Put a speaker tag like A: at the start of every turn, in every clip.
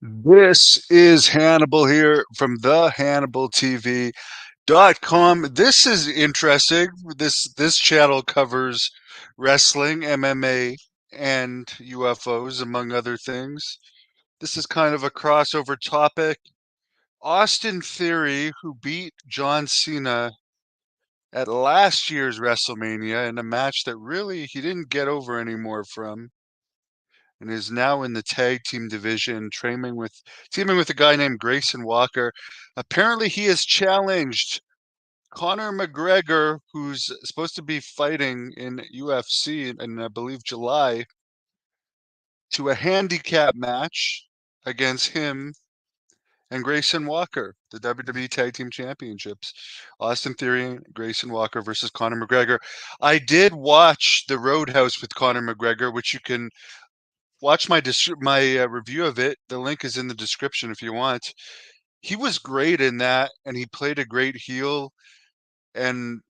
A: This is Hannibal here from the HannibalTV.com. This is interesting. This channel covers wrestling, MMA, and UFOs, among other things. This is kind of a crossover topic. Austin Theory, who beat John Cena at last year's WrestleMania in a match that really he didn't get over anymore from, and is now in the tag team division, teaming with a guy named Grayson Walker. Apparently, he has challenged Conor McGregor, who's supposed to be fighting in UFC in I believe July, to a handicap match against him and Grayson Walker, the WWE Tag Team Championships. Austin Theory and Grayson Walker versus Conor McGregor. I did watch the Roadhouse with Conor McGregor, which you can watch my review of it. The link is in the description if you want. He was great in that, and he played a great heel. And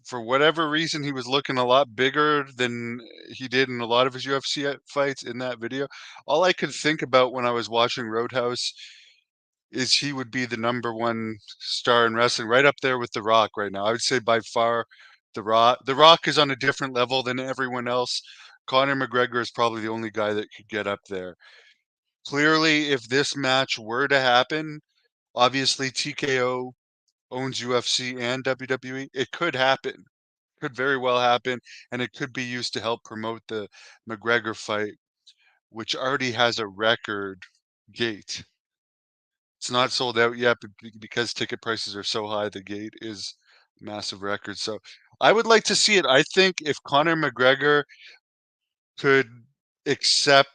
A: for whatever reason, he was looking a lot bigger than he did in a lot of his UFC fights in that video. All I could think about when I was watching Roadhouse is he would be the number one star in wrestling, right up there with The Rock right now. I would say by far The Rock. The Rock is on a different level than everyone else. Conor McGregor is probably the only guy that could get up there. Clearly, if this match were to happen, obviously TKO owns UFC and WWE. It could happen, could very well happen, and it could be used to help promote the McGregor fight, which already has a record gate. It's not sold out yet, but because ticket prices are so high, the gate is massive record. So I would like to see it. I think if Conor McGregor could accept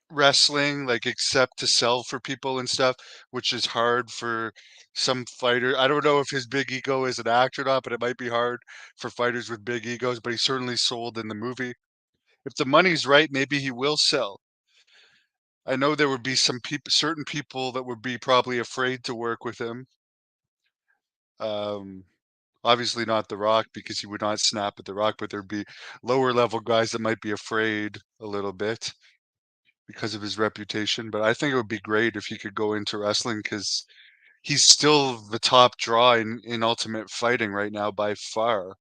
A: wrestling, like accept to sell for people and stuff, which is hard for some fighter. I don't know if his big ego is an act or not, but it might be hard for fighters with big egos, but he certainly sold in the movie. If the money's right, maybe he will sell. I know there would be some people, certain people that would be probably afraid to work with him. Um, Obviously not The Rock because he would not snap at The Rock, but there'd be lower level guys that might be afraid a little bit because of his reputation. But I think it would be great if he could go into wrestling because he's still the top draw in Ultimate Fighting right now by far.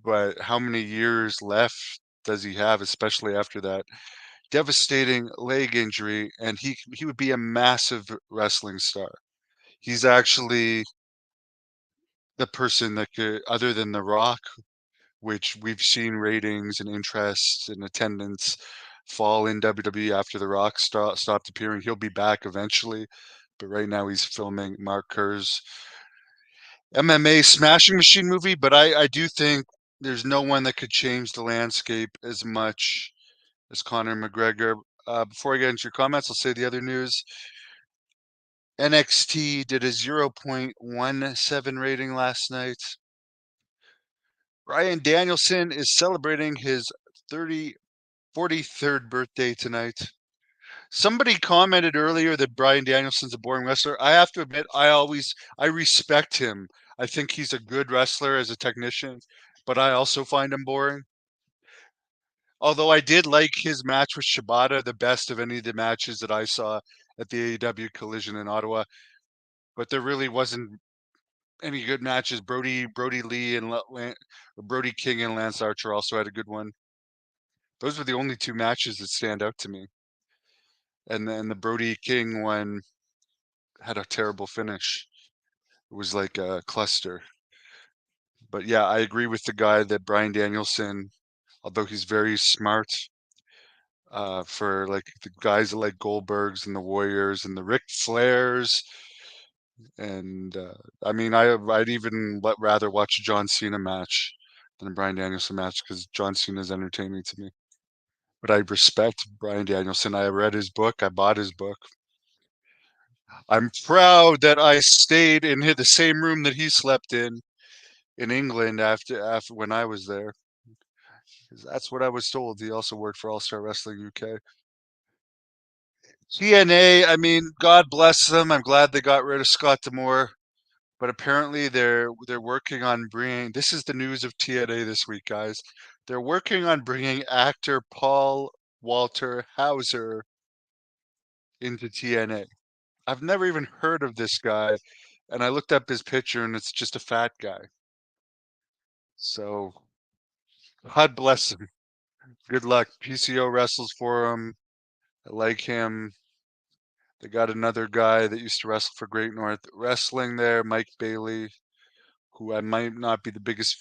A: But how many years left does he have, especially after that devastating leg injury? And he would be a massive wrestling star. He's actually the person that could, other than The Rock, which we've seen ratings and interest and attendance fall in WWE after The Rock stopped appearing. He'll be back eventually, but right now he's filming Mark Kerr's MMA Smashing Machine movie. But I do think there's no one that could change the landscape as much as Conor McGregor. Before I get into your comments, I'll say the other news. NXT did a 0.17 rating last night. Bryan Danielson is celebrating his 43rd birthday tonight. Somebody commented earlier that Bryan Danielson's a boring wrestler. I have to admit, I respect him. I think he's a good wrestler as a technician, but I also find him boring. Although I did like his match with Shibata, the best of any of the matches that I saw at the AEW Collision in Ottawa. But there really wasn't any good matches. Brody Lee and Brody King and Lance Archer also had a good one. Those were the only two matches that stand out to me. And then the Brody King one had a terrible finish. It was like a cluster. But yeah, I agree with the guy that Bryan Danielson, although he's very smart, for like the guys like Goldbergs and the Warriors and the Ric Flairs, and I mean, I'd even rather watch a John Cena match than a Bryan Danielson match because John Cena is entertaining to me. But I respect Bryan Danielson. I read his book. I bought his book. I'm proud that I stayed in the same room that he slept in England after when I was there. 'Cause that's what I was told. He also worked for All Star Wrestling UK. TNA, I mean, God bless them. I'm glad they got rid of Scott D'Amore, but apparently they're working on bringing. This is the news of TNA this week, guys. They're working on bringing actor Paul Walter Hauser into TNA. I've never even heard of this guy, and I looked up his picture, and it's just a fat guy. So, God bless him. Good luck. PCO wrestles for him. I like him. They got another guy that used to wrestle for Great North Wrestling there, Mike Bailey, who I might not be the biggest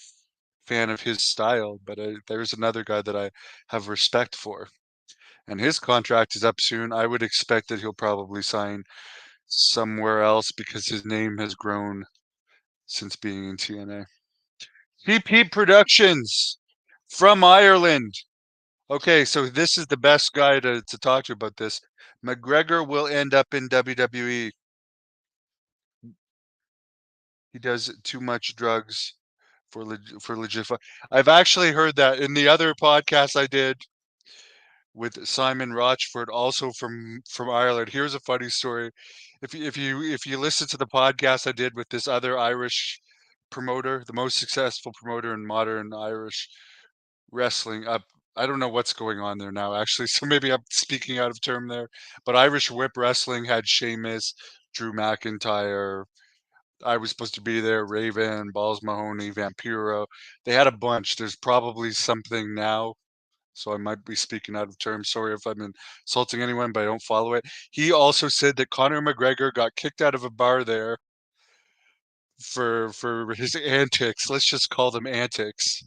A: fan of his style, but there's another guy that I have respect for. And his contract is up soon. I would expect that he'll probably sign somewhere else because his name has grown since being in TNA. CP Productions from Ireland. Okay, so this is the best guy to talk to about this. McGregor will end up in WWE. He does too much drugs for legit. I've actually heard that in the other podcast I did with Simon Rochford, also from Ireland. Here's a funny story. If you listen to the podcast I did with this other Irish promoter, the most successful promoter in modern Irish wrestling, I don't know what's going on there now, actually. So maybe I'm speaking out of term there. But Irish Whip Wrestling had Sheamus, Drew McIntyre. I was supposed to be there. Raven, Balls Mahoney, Vampiro. They had a bunch. There's probably something now, so I might be speaking out of term. Sorry if I'm insulting anyone, but I don't follow it. He also said that Conor McGregor got kicked out of a bar there for his antics. Let's just call them antics.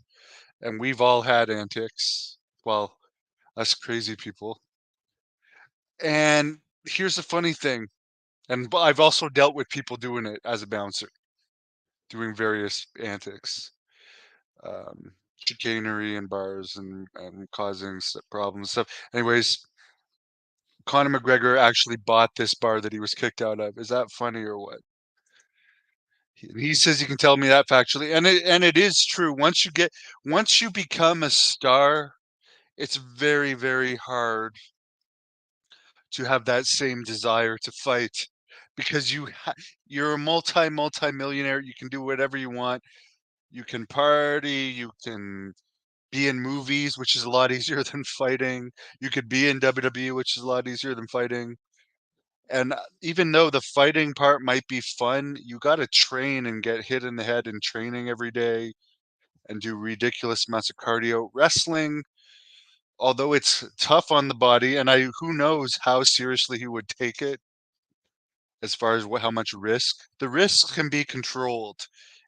A: And we've all had antics. Well, us crazy people. And here's the funny thing, and I've also dealt with people doing it as a bouncer, doing various antics, chicanery in bars and causing problems and stuff. Anyways, Conor McGregor actually bought this bar that he was kicked out of. Is that funny or what? He says he can tell me that factually, and it is true. Once you become a star, it's very, very hard to have that same desire to fight because you're a multi-millionaire. You can do whatever you want. You can party, you can be in movies, which is a lot easier than fighting. You could be in WWE, which is a lot easier than fighting. And even though the fighting part might be fun, you got to train and get hit in the head in training every day and do ridiculous amounts of cardio. Wrestling, although it's tough on the body, and who knows how seriously he would take it as far as how much risk. The risk can be controlled,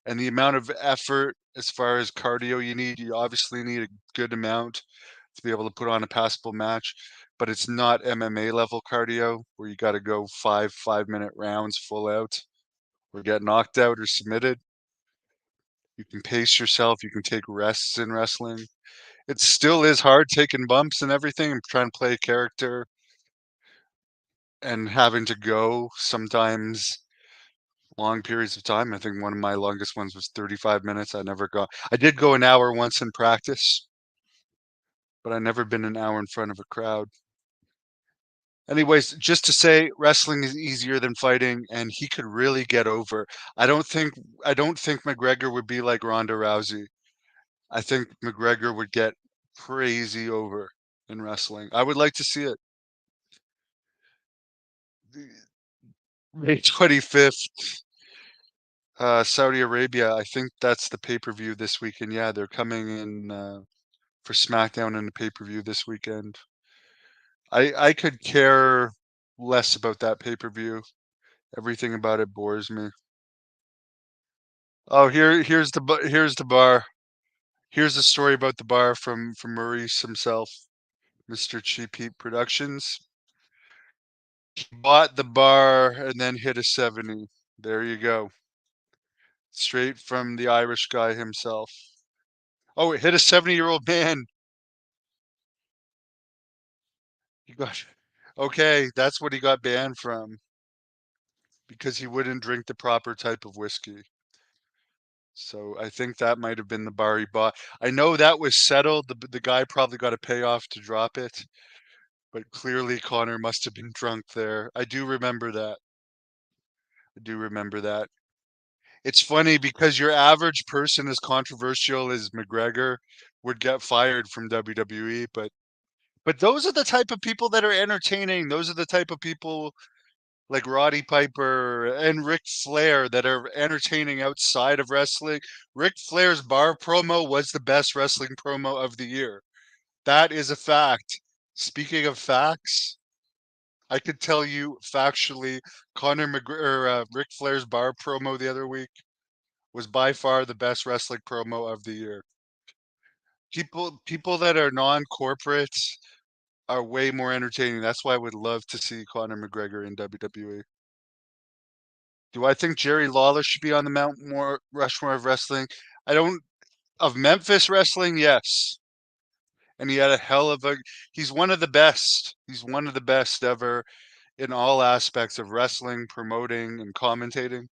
A: and the amount of effort as far as cardio you obviously need a good amount to be able to put on a passable match, but it's not MMA level cardio where you got to go 5 minute rounds full out or get knocked out or submitted. You can pace yourself, you can take rests in wrestling. It still is hard taking bumps and everything and trying to play a character and having to go sometimes long periods of time. I think one of my longest ones was 35 minutes. I did go an hour once in practice, but I never been an hour in front of a crowd. Anyways, just to say wrestling is easier than fighting and he could really get over. I don't think McGregor would be like Ronda Rousey. I think McGregor would get crazy over in wrestling. I would like to see it. May 25th, Saudi Arabia. I think that's the pay-per-view this weekend. Yeah, they're coming in for SmackDown and the pay-per-view this weekend. I could care less about that pay-per-view. Everything about it bores me. Oh, here's the bar. Here's the story about the bar from Maurice himself, Mr. Cheap Heat Productions. He bought the bar and then hit a 70. There you go. Straight from the Irish guy himself. Oh, it hit a 70-year-old man. He got Okay, that's what he got banned from because he wouldn't drink the proper type of whiskey. So I think that might have been the bar he bought. I know that was settled. The guy probably got a payoff to drop it, but clearly Connor must have been drunk there. I do remember that. I do remember that. It's funny because your average person as controversial as McGregor would get fired from WWE, but But those are the type of people that are entertaining. Those are the type of people like Roddy Piper and Ric Flair that are entertaining outside of wrestling. Ric Flair's bar promo was the best wrestling promo of the year. That is a fact. Speaking of facts, I could tell you factually, Ric Flair's bar promo the other week was by far the best wrestling promo of the year. People that are non-corporate are way more entertaining. That's why I would love to see Conor McGregor in WWE. Do I think Jerry Lawler should be on the Mount More Rushmore of wrestling? I don't of Memphis wrestling, yes. And he had a hell of a he's one of the best. He's one of the best ever in all aspects of wrestling, promoting, and commentating.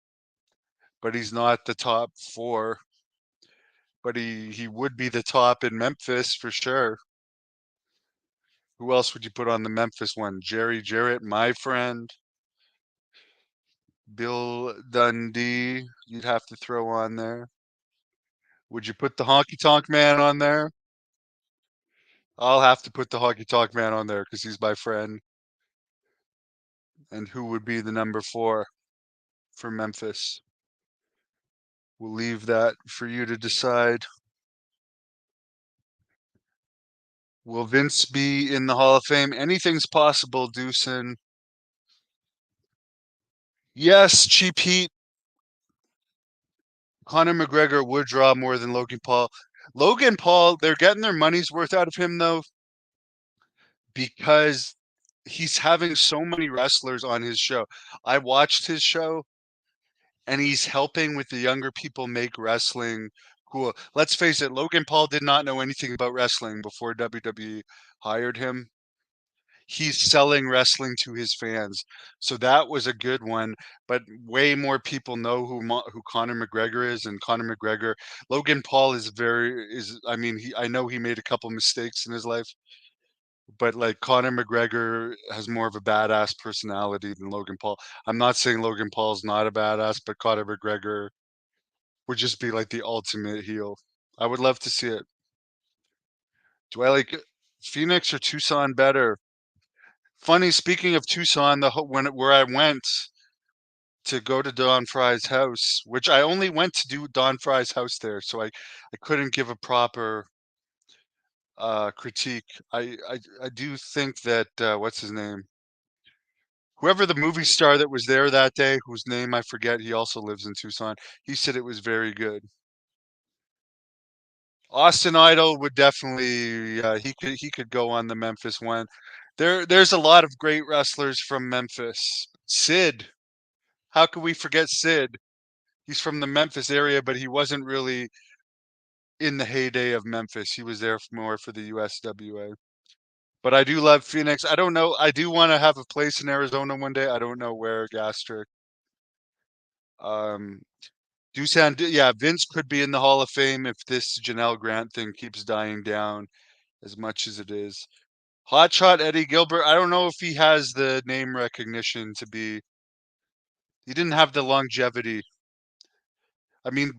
A: But he's not the top four. But he would be the top in Memphis for sure. Who else would you put on the Memphis one? Jerry Jarrett, my friend. Bill Dundee, you'd have to throw on there. Would you put the Honky Tonk Man on there? I'll have to put the Honky Tonk Man on there because he's my friend. And who would be the number four for Memphis? We'll leave that for you to decide. Will Vince be in the Hall of Fame? Anything's possible, Deucin. Yes, Cheap Heat. Conor McGregor would draw more than Logan Paul. Logan Paul, they're getting their money's worth out of him, though, because he's having so many wrestlers on his show. I watched his show and he's helping with the younger people make wrestling cool. Let's face it, Logan Paul did not know anything about wrestling before WWE hired him. He's selling wrestling to his fans. So that was a good one, but way more people know who Conor McGregor is, and Conor McGregor, Logan Paul is I mean, I know he made a couple mistakes in his life, but like Conor McGregor has more of a badass personality than Logan Paul. I'm not saying Logan Paul's not a badass, but Conor McGregor would just be like the ultimate heel. I would love to see it. Do I like Phoenix or Tucson better? Funny, speaking of Tucson, where I went to go to Don Fry's house, which I only went to do Don Fry's house there, so I couldn't give a proper critique. I do think that what's his name? Whoever the movie star that was there that day, whose name I forget, he also lives in Tucson. He said it was very good. Austin Idol would definitely he could go on the Memphis one. There's a lot of great wrestlers from Memphis. Sid, how could we forget Sid? He's from the Memphis area, but he wasn't really in the heyday of Memphis. He was there more for the USWA. But I do love Phoenix. I don't know. I do want to have a place in Arizona one day. I don't know where, gastric. Um, Dusan, yeah, Vince could be in the Hall of Fame if this Janelle Grant thing keeps dying down as much as it is. Hotshot Eddie Gilbert, I don't know if he has the name recognition to be. He didn't have the longevity. I mean,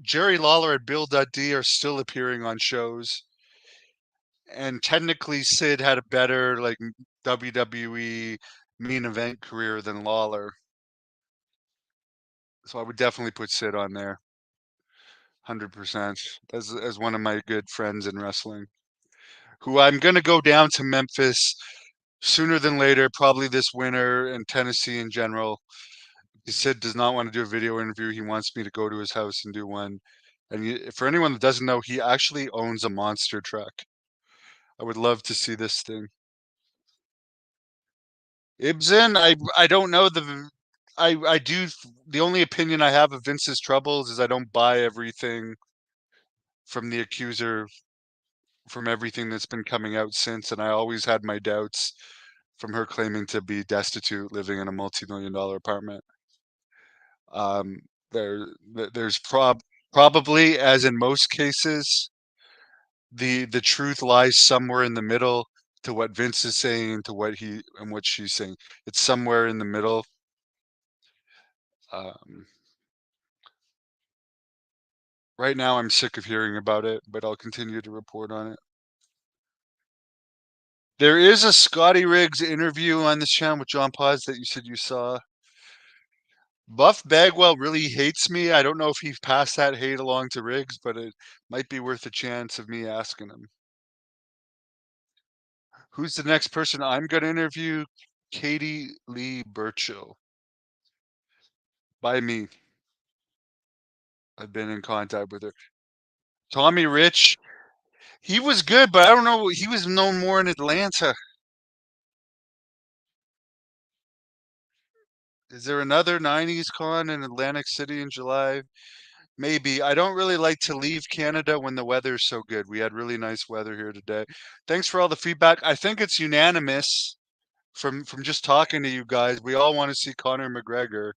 A: Jerry Lawler and Bill Dundee are still appearing on shows, and technically Sid had a better like WWE main event career than Lawler. So I would definitely put Sid on there, 100%, as one of my good friends in wrestling. Who I'm gonna go down to Memphis sooner than later, probably this winter, and Tennessee in general. Sid does not want to do a video interview. He wants me to go to his house and do one. And for anyone that doesn't know, he actually owns a monster truck. I would love to see this thing. Ibsen, I don't know I do the only opinion I have of Vince's troubles is I don't buy everything from the accuser from everything that's been coming out since, and I always had my doubts from her claiming to be destitute, living in a multi-million dollar apartment. Um, there, there's probably, as in most cases, the truth lies somewhere in the middle to what Vince is saying to what he and what she's saying. It's somewhere in the middle. Um, right now, I'm sick of hearing about it, but I'll continue to report on it. There is a Scotty Riggs interview on this channel with John Paz that you said you saw. Buff Bagwell really hates me. I don't know if he passed that hate along to Riggs, but it might be worth a chance of me asking him. Who's the next person I'm going to interview? Katie Lee Burchill. By me. I've been in contact with her. Tommy Rich. He was good, but I don't know. He was known more in Atlanta. Is there another 90s con in Atlantic City in July? Maybe. I don't really like to leave Canada when the weather's so good. We had really nice weather here today. Thanks for all the feedback. I think it's unanimous from just talking to you guys. We all want to see Conor McGregor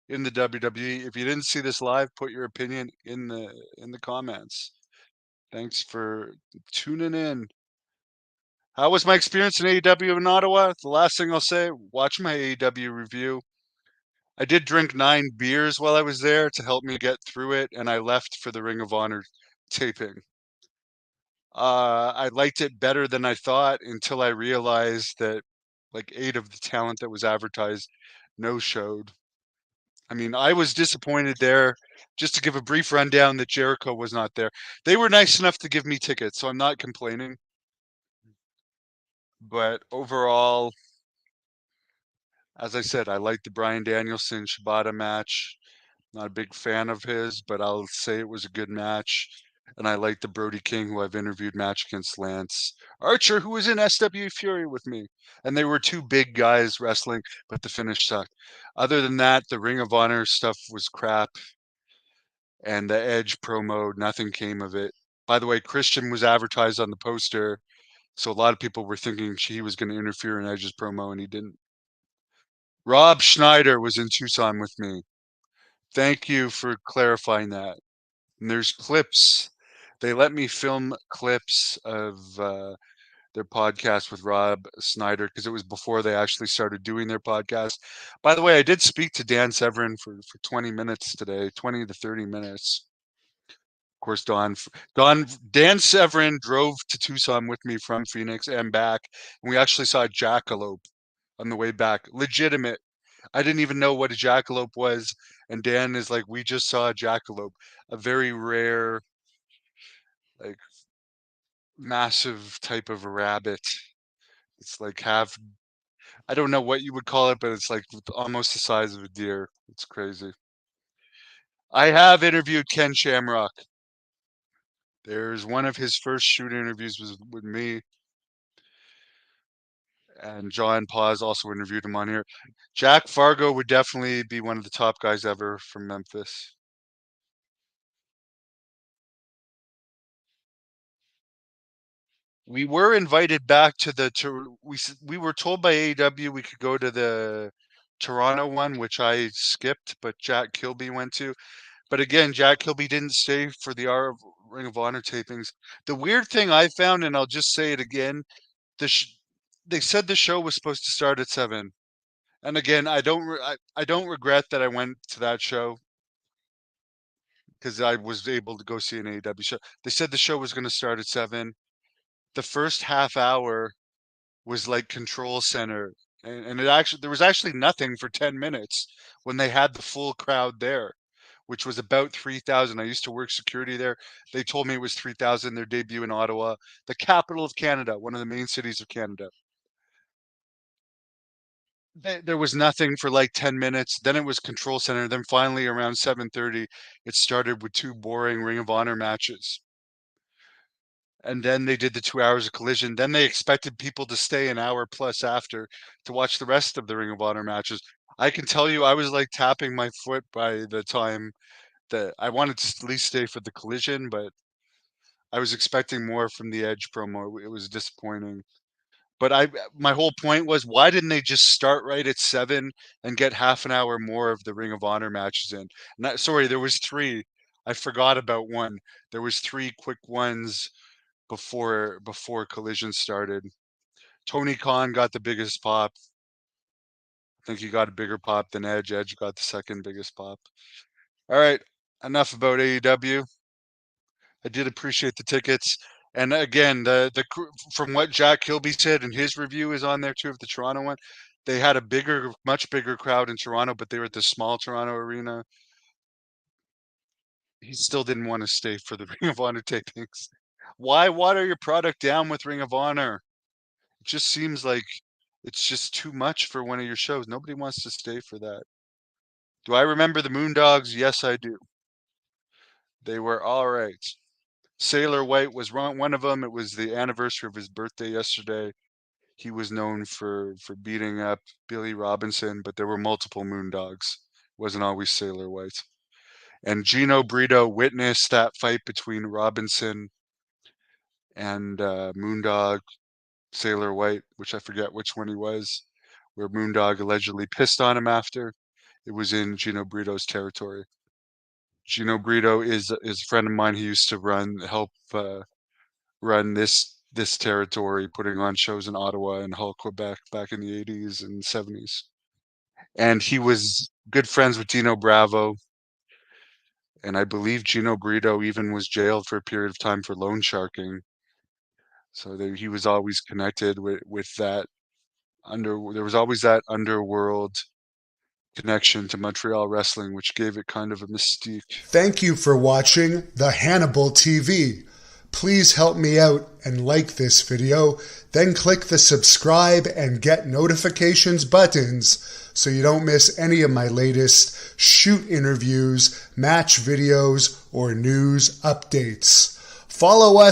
A: in the WWE. If you didn't see this live, put your opinion in the comments. Thanks for tuning in. How was my experience in AEW in Ottawa? The last thing I'll say, watch my AEW review. I did drink 9 beers while I was there to help me get through it, and I left for the Ring of Honor taping. I liked it better than I thought until I realized that like 8 of the talent that was advertised no-showed. I mean, I was disappointed there. Just to give a brief rundown, that Jericho was not there. They were nice enough to give me tickets, so I'm not complaining. But overall, as I said, I liked the Bryan Danielson Shibata match. Not a big fan of his, but I'll say it was a good match. And I like the Brody King, who I've interviewed, match against Lance Archer, who was in SW Fury with me. And they were 2 big guys wrestling, but the finish sucked. Other than that, the Ring of Honor stuff was crap. And the Edge promo, nothing came of it. By the way, Christian was advertised on the poster. So a lot of people were thinking he was going to interfere in Edge's promo, and he didn't. Rob Schneider was in Tucson with me. Thank you for clarifying that. And there's clips. They let me film clips of their podcast with Rob Snyder because it was before they actually started doing their podcast. By the way, I did speak to Dan Severin for 20 minutes today, 20 to 30 minutes. Of course, Dan Severin drove to Tucson with me from Phoenix and back, and we actually saw a jackalope on the way back. Legitimate. I didn't even know what a jackalope was, and Dan is like, "We just saw a jackalope, a very rare, like massive type of rabbit. It's like I don't know what you would call it, but it's like almost the size of a deer. It's crazy." I have interviewed Ken Shamrock. There's one of his first shoot interviews was with me, and John Paz also interviewed him on here. Jack Fargo would definitely be one of the top guys ever from Memphis. We were invited back to we were told by AEW we could go to the Toronto one, which I skipped, but Jack Kilby went to. But again, Jack Kilby didn't stay for the Ring of Honor tapings. The weird thing I found, and I'll just say it again, they said the show was supposed to start at 7. And again, I don't regret that I went to that show because I was able to go see an AEW show. They said the show was going to start at 7. The first half hour was like Control Center, and there was actually nothing for 10 minutes when they had the full crowd there, which was about 3,000. I used to work security there. They told me it was 3,000. Their debut in Ottawa, the capital of Canada, one of the main cities of Canada. There was nothing for like 10 minutes. Then it was Control Center. Then finally around 7:30, it started with 2 boring Ring of Honor matches. And then they did the 2 hours of Collision. Then they expected people to stay an hour plus after to watch the rest of the Ring of Honor matches. I can tell you, I was like tapping my foot by the time that I wanted to at least stay for the Collision, but I was expecting more from the Edge promo. It was disappointing. But my whole point was, why didn't they just start right at 7 and get half an hour more of the Ring of Honor matches in? Sorry, there was 3. I forgot about one. There was 3 quick ones before Collision started. Tony Khan got the biggest pop. I think he got a bigger pop than Edge. Edge got the second biggest pop. All right, enough about AEW. I did appreciate the tickets. And again, from what Jack Kilby said, and his review is on there too of the Toronto one, they had a much bigger crowd in Toronto, but they were at the small Toronto arena. He still didn't want to stay for the Ring of Honor tapings. Why water your product down with Ring of Honor? It just seems like it's just too much for one of your shows. Nobody wants to stay for that. Do I remember the Moondogs? Yes, I do. They were all right. Sailor White was one of them. It was the anniversary of his birthday yesterday. He was known for beating up Billy Robinson, but there were multiple Moondogs. It wasn't always Sailor White. And Gino Brito witnessed that fight between Robinson and Moondog Sailor White, which I forget which one he was, where Moondog allegedly pissed on him after. It was in Gino Brito's territory. Gino Brito is a friend of mine. He used to help run this territory, putting on shows in Ottawa and Hull, Quebec, back in the 80s and 70s. And he was good friends with Dino Bravo. And I believe Gino Brito even was jailed for a period of time for loan sharking. So he was always connected with that there was always that underworld connection to Montreal wrestling, which gave it kind of a mystique.
B: Thank you for watching the Hannibal TV. Please help me out and like this video, then click the subscribe and get notifications buttons so you don't miss any of my latest shoot interviews, match videos, or news updates. Follow us